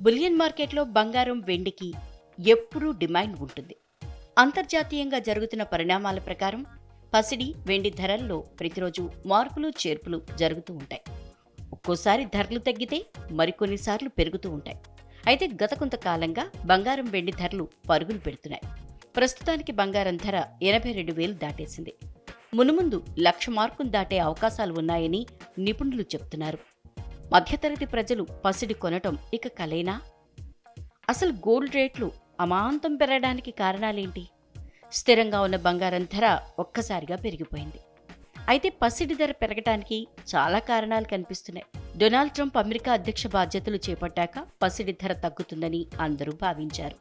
Bullion మార్కెట్లో బంగారం వెండికి ఎప్పుడూ డిమాండ్ ఉంటుంది. అంతర్జాతీయంగా జరుగుతున్న పరిణామాల ప్రకారం పసిడి వెండి ధరల్లో ప్రతిరోజు మార్పులు చేర్పులు జరుగుతూ ఉంటాయి. ఒక్కోసారి ధరలు తగ్గితే మరికొన్నిసార్లు పెరుగుతూ ఉంటాయి. అయితే గత కొంతకాలంగా బంగారం వెండి ధరలు పరుగులు పెడుతున్నాయి. ప్రస్తుతానికి బంగారం ధర 82,000 దాటేసింది. మునుముందు 1,00,000 మార్కును దాటే అవకాశాలు ఉన్నాయని నిపుణులు చెప్తున్నారు. మధ్యతరగతి ప్రజలు పసిడి కొనటం ఇక కలేనా? అసలు గోల్డ్ రేట్లు అమాంతం పెరగడానికి కారణాలేంటి? స్థిరంగా ఉన్న బంగారం ధర ఒక్కసారిగా పెరిగిపోయింది. అయితే పసిడి ధర పెరగటానికి చాలా కారణాలు కనిపిస్తున్నాయి. డొనాల్డ్ ట్రంప్ అమెరికా అధ్యక్ష బాధ్యతలు చేపట్టాక పసిడి ధర తగ్గుతుందని అందరూ భావించారు.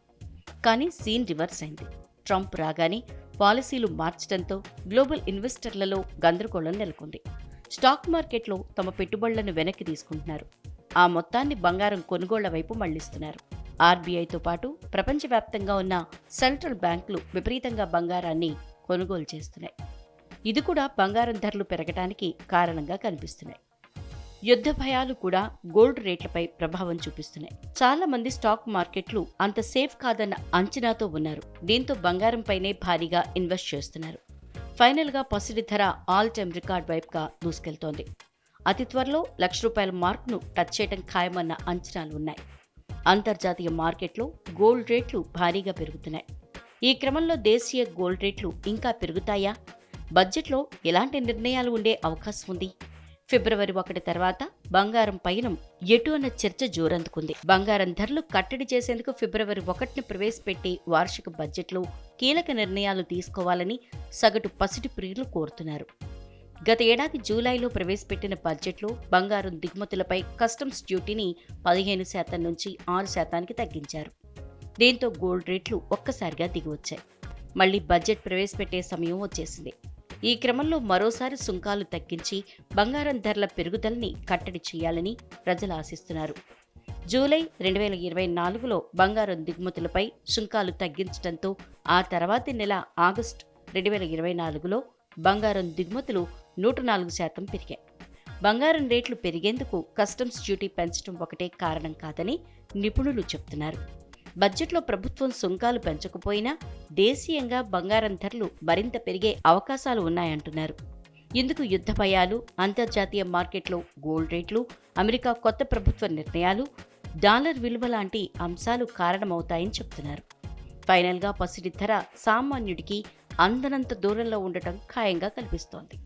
కానీ సీన్ రివర్స్ అయింది. ట్రంప్ రాగానే పాలసీలు మార్చడంతో గ్లోబల్ ఇన్వెస్టర్లలో గందరగోళం నెలకొంది. స్టాక్ మార్కెట్లో తమ పెట్టుబడులను వెనక్కి తీసుకుంటున్నారు. ఆ మొత్తాన్ని బంగారం కొనుగోళ్ల వైపు మళ్లిస్తున్నారు. ఆర్బీఐతో పాటు ప్రపంచవ్యాప్తంగా ఉన్న సెంట్రల్ బ్యాంకులు విపరీతంగా బంగారాన్ని కొనుగోలు చేస్తున్నాయి. ఇది కూడా బంగారం ధరలు పెరగడానికి కారణంగా కనిపిస్తున్నాయి. యుద్ధ భయాలు కూడా గోల్డ్ రేట్లపై ప్రభావం చూపిస్తున్నాయి. చాలా మంది స్టాక్ మార్కెట్లు అంత సేఫ్ కాదన్న అంచనాతో ఉన్నారు. దీంతో బంగారంపైనే భారీగా ఇన్వెస్ట్ చేస్తున్నారు. ఫైనల్గా పసిడి ధర ఆల్ టైమ్ రికార్డ్ వైపుగా దూసుకెళ్తోంది. అతి త్వరలో ₹1,00,000 మార్కును టచ్ చేయడం ఖాయమన్న అంచనాలు ఉన్నాయి. అంతర్జాతీయ మార్కెట్లో గోల్డ్ రేట్లు భారీగా పెరుగుతున్నాయి. ఈ క్రమంలో దేశీయ గోల్డ్ రేట్లు ఇంకా పెరుగుతాయా? బడ్జెట్లో ఎలాంటి నిర్ణయాలు ఉండే అవకాశం ఉంది? ఫిబ్రవరి 1 తర్వాత బంగారం పయనం ఎటు అన్న చర్చ జోరందుకుంది. బంగారం ధరలు కట్టడి చేసేందుకు ఫిబ్రవరి 1ని ప్రవేశపెట్టే వార్షిక బడ్జెట్లో కీలక నిర్ణయాలు తీసుకోవాలని సగటు పసిడి ప్రియులు కోరుతున్నారు. గత ఏడాది జూలైలో ప్రవేశపెట్టిన బడ్జెట్లో బంగారం దిగుమతులపై కస్టమ్స్ డ్యూటీని 15% నుంచి 6%కి తగ్గించారు. దీంతో గోల్డ్ రేట్లు ఒక్కసారిగా దిగివచ్చాయి. మళ్లీ బడ్జెట్ ప్రవేశపెట్టే సమయం వచ్చేసింది. ఈ క్రమంలో మరోసారి సుంకాలు తగ్గించి బంగారం ధరల పెరుగుదలని కట్టడి చేయాలని ప్రజలు ఆశిస్తున్నారు. జూలై 2024లో బంగారం దిగుమతులపై సుంకాలు తగ్గించడంతో ఆ తర్వాతి నెల ఆగస్టు 2024లో బంగారం దిగుమతులు 104% పెరిగాయి. బంగారం రేట్లు పెరిగేందుకు కస్టమ్స్ డ్యూటీ పెంచడం ఒకటే కారణం కాదని నిపుణులు చెబుతున్నారు. బడ్జెట్లో ప్రభుత్వం సుంకాలు పెంచకపోయినా దేశీయంగా బంగారం ధరలు మరింత పెరిగే అవకాశాలు ఉన్నాయంటున్నారు. ఇందుకు యుద్ధ భయాలు, అంతర్జాతీయ మార్కెట్లో గోల్డ్ రేట్లు, అమెరికా కొత్త ప్రభుత్వ నిర్ణయాలు, డాలర్ విలువ లాంటి అంశాలు కారణమవుతాయని చెబుతున్నారు. ఫైనల్గా పసిడి ధర సామాన్యుడికి అందనంత దూరంలో ఉండటం ఖాయంగా కనిపిస్తోంది.